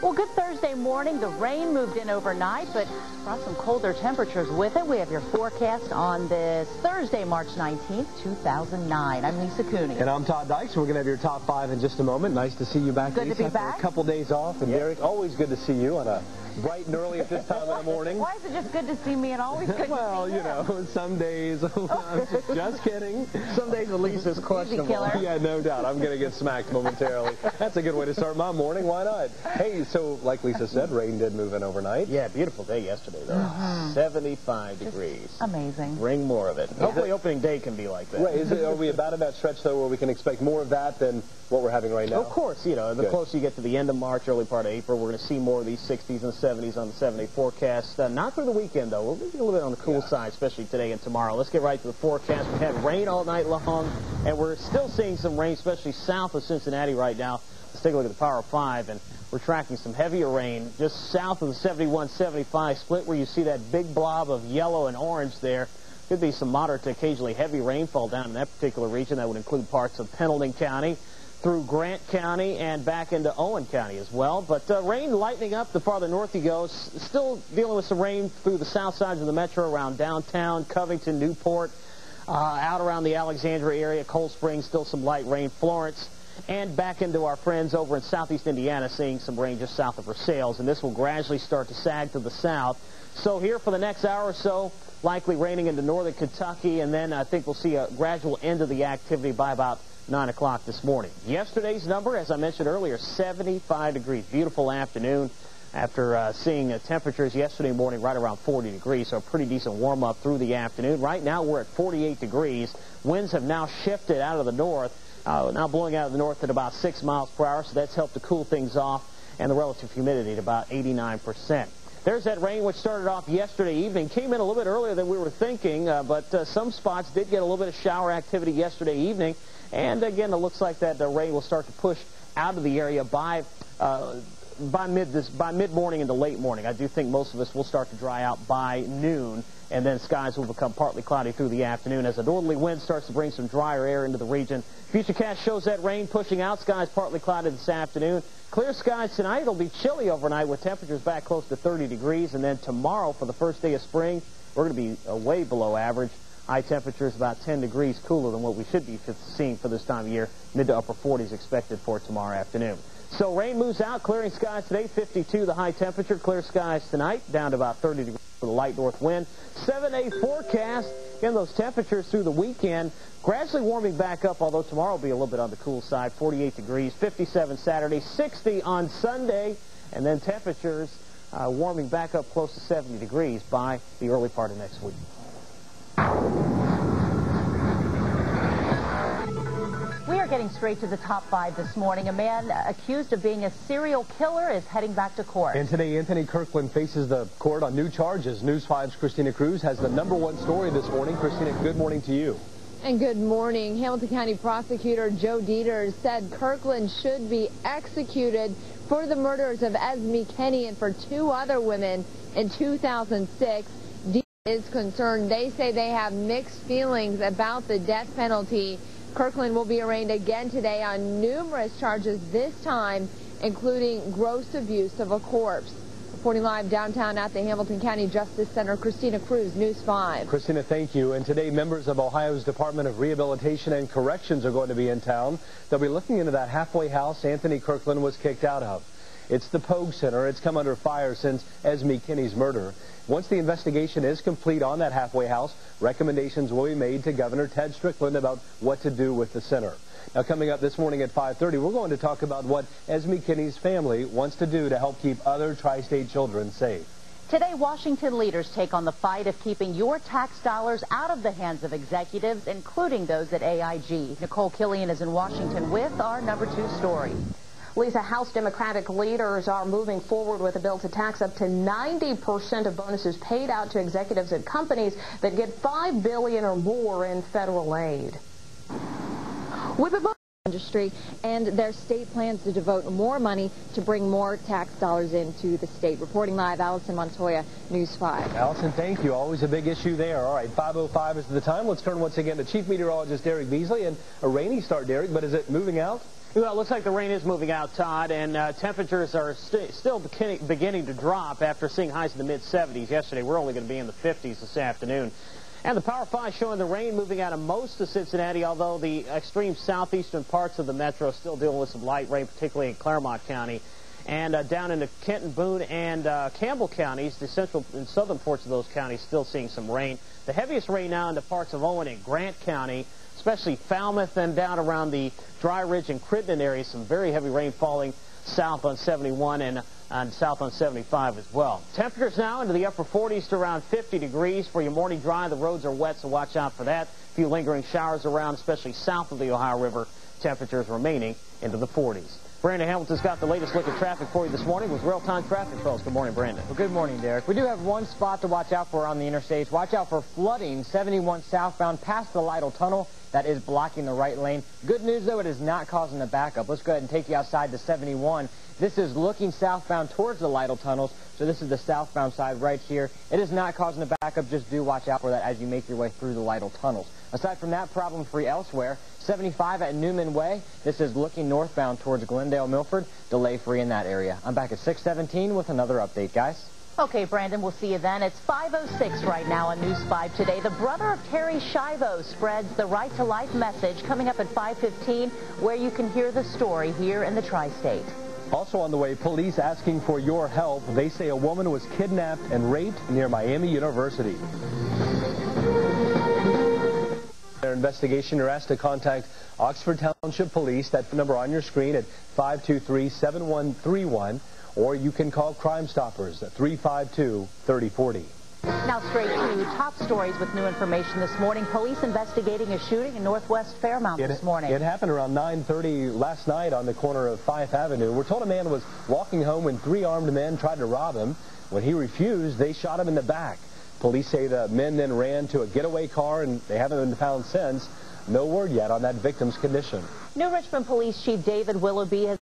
Well, good Thursday morning. The rain moved in overnight, but brought some colder temperatures with it. We have your forecast on this Thursday, March 19th, 2009. I'm Lisa Cooney. And I'm Todd Dykes. We're going to have your top five in just a moment. Nice to see you back, Good Lisa, to be back. after a couple days off. And Derek, always good to see you on a bright and early at this time of the morning. Why is it just good to see me and always good to see you? Well, you know, some days, I'm just kidding. Some days Lisa's questionable. Yeah, no doubt. I'm going to get smacked momentarily. That's a good way to start my morning. Why not? Hey, so like Lisa said, rain did move in overnight. Yeah, beautiful day yesterday, though. 75 degrees. Amazing. Bring more of it. Hopefully opening day can be like that. Right. Are we about in that stretch, though, where we can expect more of that than what we're having right now? Of course. You know, the closer you get to the end of March, early part of April, we're going to see more of these 60s and 70s on the 7-day forecast. Not through the weekend, though. We'll be a little bit on the cool side, especially today and tomorrow. Let's get right to the forecast. We had rain all night long, and we're still seeing some rain, especially south of Cincinnati right now. Let's take a look at the Power 5, and we're tracking some heavier rain just south of the 71-75 split, where you see that big blob of yellow and orange there. Could be some moderate to occasionally heavy rainfall down in that particular region. That would include parts of Pendleton County through Grant County and back into Owen County as well. But rain lightening up the farther north you go. Still dealing with some rain through the south sides of the metro around downtown, Covington, Newport, out around the Alexandria area, Cold Springs, still some light rain, Florence, and back into our friends over in southeast Indiana, seeing some rain just south of Versailles. And this will gradually start to sag to the south. So here for the next hour or so, likely raining into northern Kentucky, and then I think we'll see a gradual end of the activity by about 9 o'clock this morning. Yesterday's number, as I mentioned earlier, 75 degrees. Beautiful afternoon after seeing temperatures yesterday morning right around 40 degrees, so a pretty decent warm-up through the afternoon. Right now we're at 48 degrees. Winds have now shifted out of the north, now blowing out of the north at about 6 miles per hour, so that's helped to cool things off, and the relative humidity at about 89%. There's that rain which started off yesterday evening. Came in a little bit earlier than we were thinking, but some spots did get a little bit of shower activity yesterday evening. And again, it looks like that the rain will start to push out of the area by mid-morning into late morning. I do think most of us will start to dry out by noon, and then skies will become partly cloudy through the afternoon as a northerly wind starts to bring some drier air into the region. Futurecast shows that rain pushing out, skies partly cloudy this afternoon. Clear skies tonight. It'll be chilly overnight with temperatures back close to 30 degrees, and then tomorrow for the first day of spring, we're going to be way below average. High temperatures about 10 degrees cooler than what we should be seeing for this time of year. Mid to upper 40s expected for tomorrow afternoon. So rain moves out, clearing skies today, 52 the high temperature. Clear skies tonight, down to about 30 degrees for the light north wind. 7-day forecast. Again, those temperatures through the weekend gradually warming back up, although tomorrow will be a little bit on the cool side. 48 degrees, 57 Saturday, 60 on Sunday, and then temperatures warming back up close to 70 degrees by the early part of next week. We are getting straight to the top 5 this morning. A man accused of being a serial killer is heading back to court. And today, Anthony Kirkland faces the court on new charges. News 5's Christina Cruz has the #1 story this morning. Christina, good morning to you. And good morning. Hamilton County Prosecutor Joe Dieters said Kirkland should be executed for the murders of Esme Kenny and for 2 other women in 2006. Dieters is concerned. They say they have mixed feelings about the death penalty. Kirkland will be arraigned again today on numerous charges, this time including gross abuse of a corpse. Reporting live downtown at the Hamilton County Justice Center, Christina Cruz, News 5. Christina, thank you. And today, members of Ohio's Department of Rehabilitation and Corrections are going to be in town. They'll be looking into that halfway house Anthony Kirkland was kicked out of. It's the Pogue Center. It's come under fire since Esme Kenny's murder. Once the investigation is complete on that halfway house, recommendations will be made to Governor Ted Strickland about what to do with the center. Now, coming up this morning at 5:30, we're going to talk about what Esme Kenny's family wants to do to help keep other tri-state children safe. Today, Washington leaders take on the fight of keeping your tax dollars out of the hands of executives, including those at AIG. Nicole Killian is in Washington with our #2 story. Lisa, House Democratic leaders are moving forward with a bill to tax up to 90% of bonuses paid out to executives at companies that get $5 billion or more in federal aid. We've been Street, and their state plans to devote more money to bring more tax dollars into the state. Reporting live, Allison Montoya, News 5. Allison, thank you. Always a big issue there. All right, 5:05 is the time. Let's turn once again to Chief Meteorologist Derek Beasley. And a rainy start, Derek, but is it moving out? Well, it looks like the rain is moving out, Todd, and temperatures are still beginning to drop after seeing highs in the mid-70s yesterday. We're only going to be in the 50s this afternoon. And the Power 5 showing the rain moving out of most of Cincinnati, although the extreme southeastern parts of the metro still dealing with some light rain, particularly in Claremont County. And down into Kenton, Boone, and Campbell counties, the central and southern parts of those counties still seeing some rain. The heaviest rain now into parts of Owen and Grant County, especially Falmouth and down around the Dry Ridge and Crittenden areas. Some very heavy rain falling south on 71 and south on 75 as well. Temperatures now into the upper 40s to around 50 degrees for your morning drive. The roads are wet, so watch out for that. A few lingering showers around, especially south of the Ohio River. Temperatures remaining into the 40s. Brandon Hamilton's got the latest look at traffic for you this morning with real-time traffic controls. Good morning, Brandon. Well, good morning, Derek. We do have one spot to watch out for on the interstates. Watch out for flooding 71 southbound past the Lytle Tunnel. That is blocking the right lane. Good news, though, it is not causing a backup. Let's go ahead and take you outside to 71. This is looking southbound towards the Lytle tunnels, so this is the southbound side right here. It is not causing a backup. Just do watch out for that as you make your way through the Lytle tunnels. Aside from that, problem-free elsewhere. 75 at Newman Way. This is looking northbound towards Glendale, Milford. Delay-free in that area. I'm back at 6:17 with another update, guys. Okay, Brandon, we'll see you then. It's 5:06 right now on News 5 Today. The brother of Terry Schiavo spreads the Right to Life message coming up at 5:15, where you can hear the story here in the Tri-State. Also on the way, police asking for your help. They say a woman was kidnapped and raped near Miami University. Their investigation, you're asked to contact Oxford Township Police. That number on your screen at 523-7131. Or you can call Crime Stoppers at 352-3040. Now straight to top stories with new information this morning. Police investigating a shooting in Northwest Fairmount this morning. It happened around 9:30 last night on the corner of 5th Avenue. We're told a man was walking home when 3 armed men tried to rob him. When he refused, they shot him in the back. Police say the men then ran to a getaway car, and they haven't been found since. No word yet on that victim's condition. New Richmond Police Chief David Willoughby has